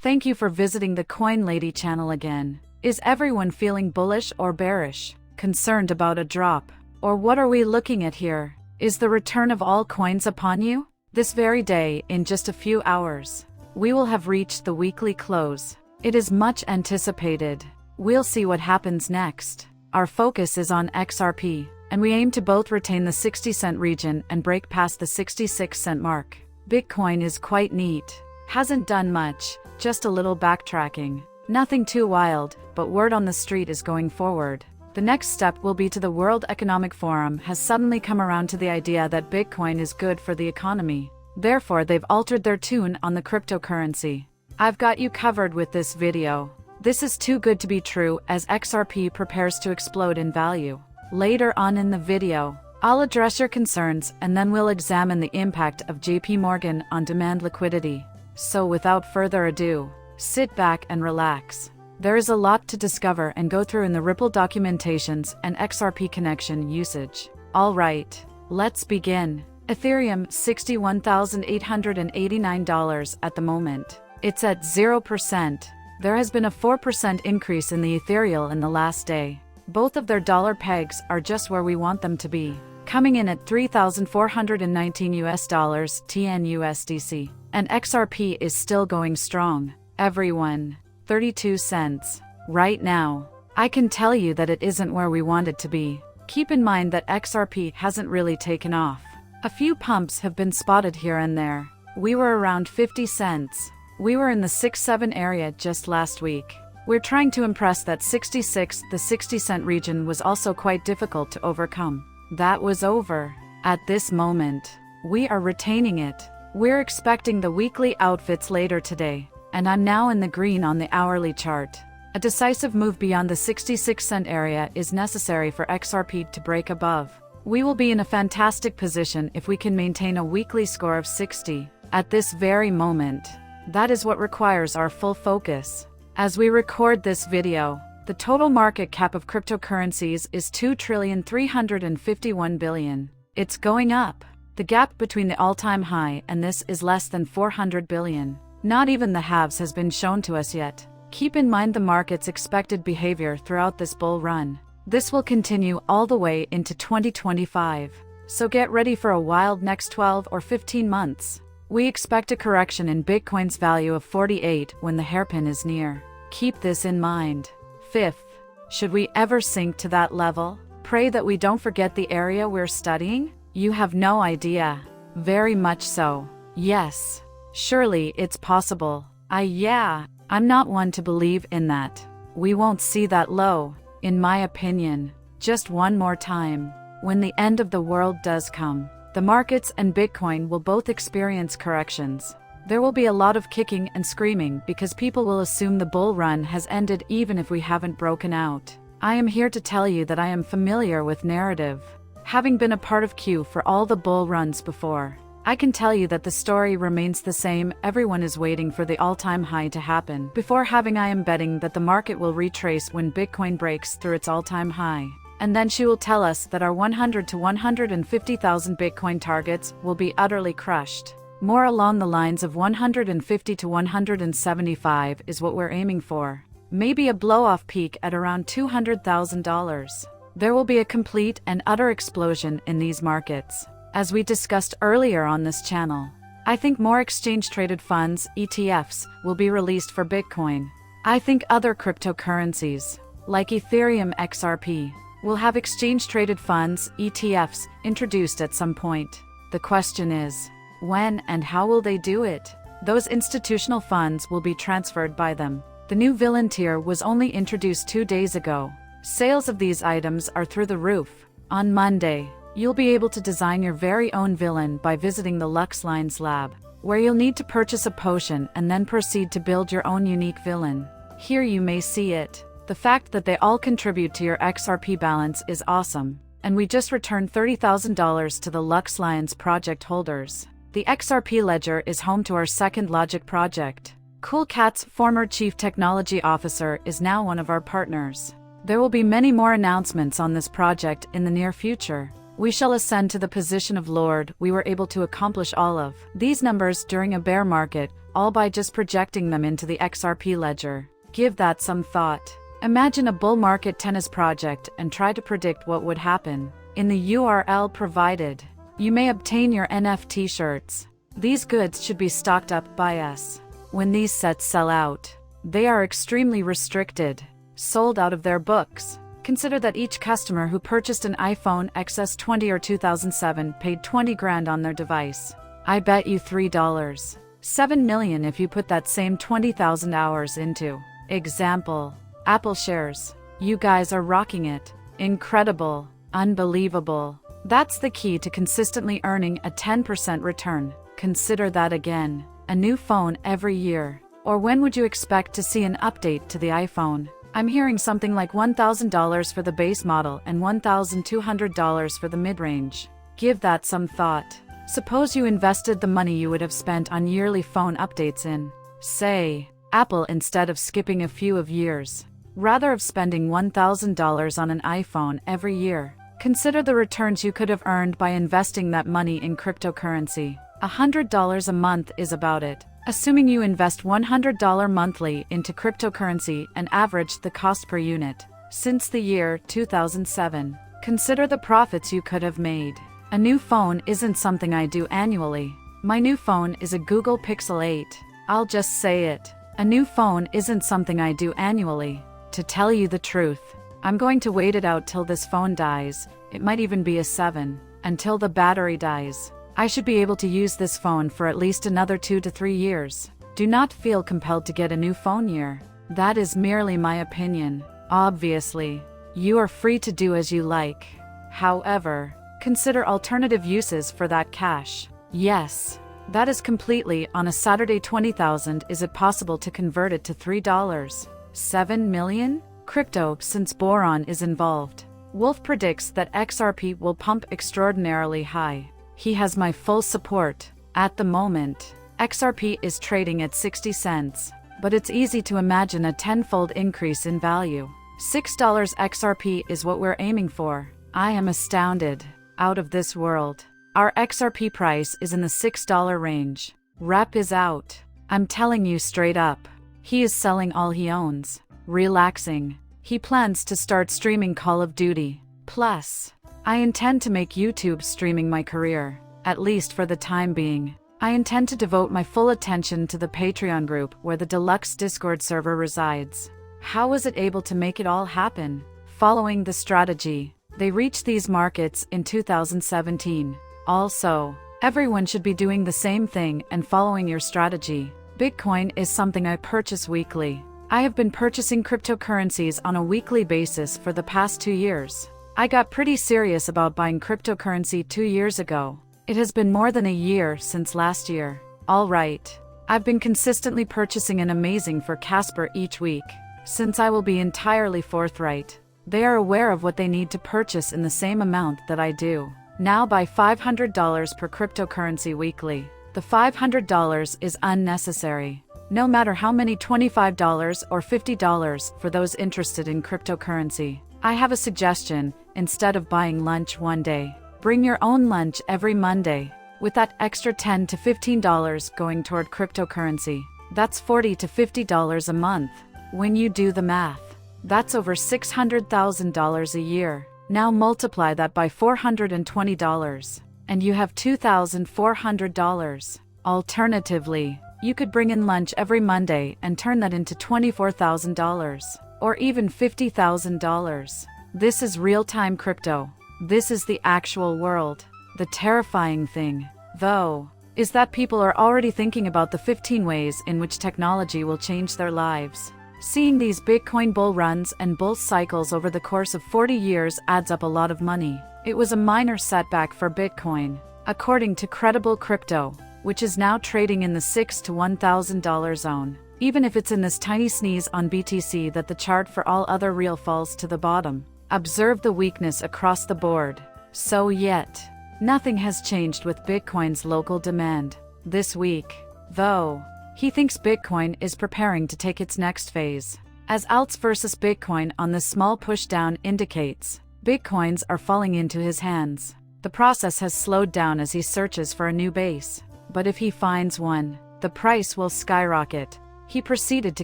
Thank you for visiting the Coin Lady channel again. Is everyone feeling bullish or bearish? Concerned about a drop? Or what are we looking at here? Is the return of all coins upon you? This very day, in just a few hours, we will have reached the weekly close. It is much anticipated. We'll see what happens next. Our focus is on XRP, and we aim to both retain the 60-cent region and break past the 66-cent mark. Bitcoin is quite neat. Hasn't done much, just a little backtracking. Nothing too wild, but word on the street is going forward. The next step will be to the World Economic Forum has suddenly come around to the idea that Bitcoin is good for the economy. Therefore, they've altered their tune on the cryptocurrency. I've got you covered with this video. This is too good to be true as XRP prepares to explode in value. Later on in the video, I'll address your concerns and then we'll examine the impact of JP Morgan on demand liquidity. So without further ado, sit back and relax. There is a lot to discover and go through in the Ripple documentations and XRP connection usage. Alright, let's begin. Ethereum $61,889 at the moment. It's at 0%. There has been a 4% increase in the Ethereal in the last day. Both of their dollar pegs are just where we want them to be, coming in at $3,419 TN USDC. And XRP is still going strong. Everyone, 32 cents. Right now, I can tell you that it isn't where we want it to be. Keep in mind that XRP hasn't really taken off. A few pumps have been spotted here and there. We were around 50 cents. We were in the 6-7 area just last week. We're trying to impress that 66, the 60-cent region was also quite difficult to overcome. That was over. At this moment, we are retaining it. We're expecting the weekly outfits later today, and I'm now in the green on the hourly chart. A decisive move beyond the 66-cent area is necessary for XRP to break above. We will be in a fantastic position if we can maintain a weekly score of 60 at this very moment. That is what requires our full focus. As we record this video, the total market cap of cryptocurrencies is $2,351 billion. It's going up. The gap between the all-time high and this is less than $400 billion. Not even the halves has been shown to us yet. Keep in mind the market's expected behavior throughout this bull run. This will continue all the way into 2025. So get ready for a wild next 12 or 15 months. We expect a correction in Bitcoin's value of 48 when the hairpin is near. Keep this in mind. Fifth, should we ever sink to that level? Pray that we don't forget the area we're studying? You have no idea. Very much so. Yes. Surely it's possible. I'm not one to believe in that. We won't see that low, in my opinion. Just one more time. When the end of the world does come, the markets and Bitcoin will both experience corrections. There will be a lot of kicking and screaming because people will assume the bull run has ended even if we haven't broken out. I am here to tell you that I am familiar with narrative. Having been a part of Q for all the bull runs before, I can tell you that the story remains the same. Everyone is waiting for the all-time high to happen. Before having I am betting that the market will retrace when Bitcoin breaks through its all-time high. And then she will tell us that our 100 to 150,000 Bitcoin targets will be utterly crushed. More along the lines of 150 to 175 is what we're aiming for. Maybe a blow-off peak at around $200,000. There will be a complete and utter explosion in these markets. As we discussed earlier on this channel, I think more exchange-traded funds, ETFs, will be released for Bitcoin. I think other cryptocurrencies, like Ethereum XRP, will have exchange-traded funds, ETFs, introduced at some point. The question is, when and how will they do it? Those institutional funds will be transferred by them. The new villain tier was only introduced 2 days ago. Sales of these items are through the roof. On Monday, you'll be able to design your very own villain by visiting the Lux Lines lab, where you'll need to purchase a potion and then proceed to build your own unique villain. Here you may see it. The fact that they all contribute to your XRP balance is awesome, and we just returned $30,000 to the Lux Lions project holders. The XRP ledger is home to our second logic project. Cool Cat's former chief technology officer is now one of our partners. There will be many more announcements on this project in the near future. We shall ascend to the position of Lord. We were able to accomplish all of these numbers during a bear market, all by just projecting them into the XRP ledger. Give that some thought. Imagine a bull market tennis project and try to predict what would happen. In the URL provided, you may obtain your NFT shirts. These goods should be stocked up by us. When these sets sell out, they are extremely restricted, sold out of their books. Consider that each customer who purchased an iPhone XS20 or 2007 paid 20 grand on their device. I bet you $3. 7 million if you put that same 20,000 hours into. Example, Apple shares. You guys are rocking it. Incredible. Unbelievable. That's the key to consistently earning a 10% return. Consider that again. A new phone every year. Or when would you expect to see an update to the iPhone? I'm hearing something like $1,000 for the base model and $1,200 for the mid-range. Give that some thought. Suppose you invested the money you would have spent on yearly phone updates in, say, Apple instead of skipping a few of years. Rather of spending $1,000 on an iPhone every year. Consider the returns you could have earned by investing that money in cryptocurrency. $100 a month is about it. Assuming you invest $100 monthly into cryptocurrency and average the cost per unit. Since the year 2007, consider the profits you could have made. A new phone isn't something I do annually. My new phone is a Google Pixel 8. I'll just say it. A new phone isn't something I do annually. To tell you the truth, I'm going to wait it out till this phone dies. It might even be a 7. Until the battery dies. I should be able to use this phone for at least another 2 to 3 years. Do not feel compelled to get a new phone year. That is merely my opinion. Obviously, you are free to do as you like. However, consider alternative uses for that cash. Yes, that is completely on a Saturday. 20,000. Is it possible to convert it to $3? 7 million? Crypto, since boron is involved. Wolf predicts that XRP will pump extraordinarily high. He has my full support. At the moment, XRP is trading at 60 cents, but it's easy to imagine a tenfold increase in value. $6 XRP is what we're aiming for. I am astounded. Out of this world. Our XRP price is in the $6 range. Rep is out. I'm telling you straight up. He is selling all he owns. Relaxing. He plans to start streaming Call of Duty. Plus, I intend to make YouTube streaming my career, at least for the time being. I intend to devote my full attention to the Patreon group where the deluxe Discord server resides. How was it able to make it all happen? Following the strategy. They reached these markets in 2017. Also, everyone should be doing the same thing and following your strategy. Bitcoin is something I purchase weekly. I have been purchasing cryptocurrencies on a weekly basis for the past 2 years. I got pretty serious about buying cryptocurrency 2 years ago. It has been more than a year since last year. All right. I've been consistently purchasing an amazing for Casper each week. Since I will be entirely forthright, they are aware of what they need to purchase in the same amount that I do. Now buy $500 per cryptocurrency weekly. The $500 is unnecessary. No matter how many $25 or $50 for those interested in cryptocurrency. I have a suggestion. Instead of buying lunch one day, bring your own lunch every Monday. With that extra $10 to $15 going toward cryptocurrency, that's $40 to $50 a month. When you do the math, that's over $600,000 a year. Now multiply that by $420, and you have $2,400. Alternatively, you could bring in lunch every Monday and turn that into $24,000, or even $50,000. This is real-time crypto. This is the actual world. The terrifying thing, though, is that people are already thinking about the 15 ways in which technology will change their lives. Seeing these Bitcoin bull runs and bull cycles over the course of 40 years adds up a lot of money. It was a minor setback for Bitcoin, according to Credible Crypto, which is now trading in the $6,000 to $1,000 zone. Even if it's in this tiny sneeze on BTC that the chart for all other real falls to the bottom. Observe the weakness across the board. So yet, nothing has changed with Bitcoin's local demand. This week, though, he thinks Bitcoin is preparing to take its next phase. As alts versus Bitcoin on this small push down indicates, Bitcoins are falling into his hands. The process has slowed down as he searches for a new base. But if he finds one, the price will skyrocket. He proceeded to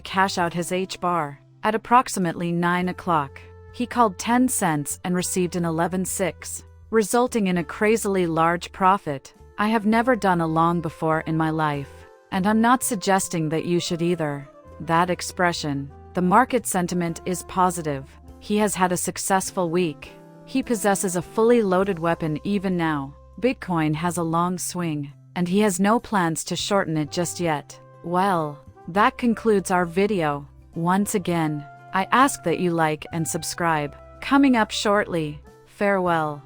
cash out his H-bar. At approximately 9 o'clock, he called 10 cents and received an 11.6, resulting in a crazily large profit. I have never done a long before in my life, and I'm not suggesting that you should either. That expression, the market sentiment is positive. He has had a successful week. He possesses a fully loaded weapon even now. Bitcoin has a long swing, and he has no plans to shorten it just yet. Well, that concludes our video. Once again, I ask that you like and subscribe. Coming up shortly. Farewell.